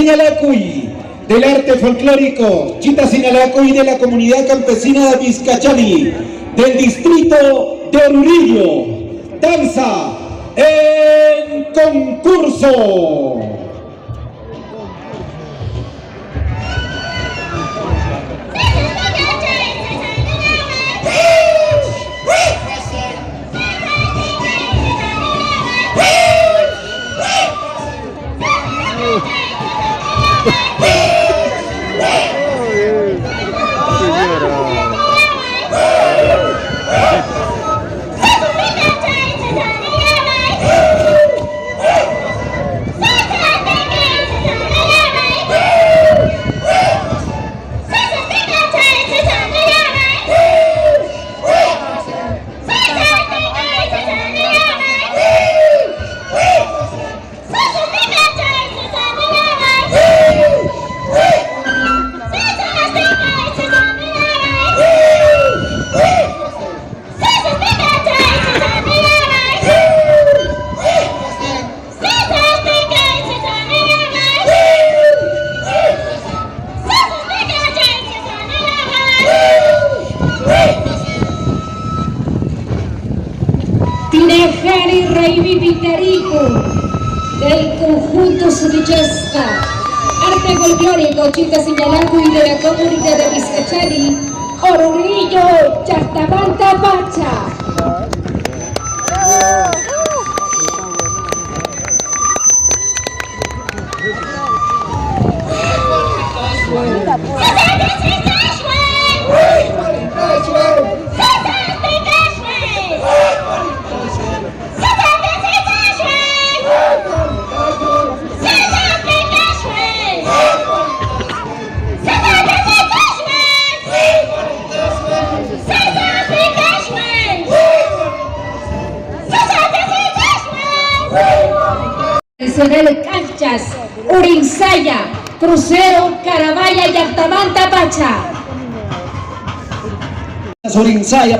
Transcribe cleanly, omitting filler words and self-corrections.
Sinalacuy, del arte folclórico, Chita Sinalacuy de la comunidad campesina de Vizcachani, del distrito de Oruro, danza en concurso. Tinejari Raivi Vitarico del conjunto Surichesca, arte folclórico Chita Sinalacuy de la comunidad de Vizcachani, Oruro, Yastamanta Pacha. Tradicional Canchas, Urinsaya, Crucero, Carabaya y Altamanta Pacha. Urinsaya,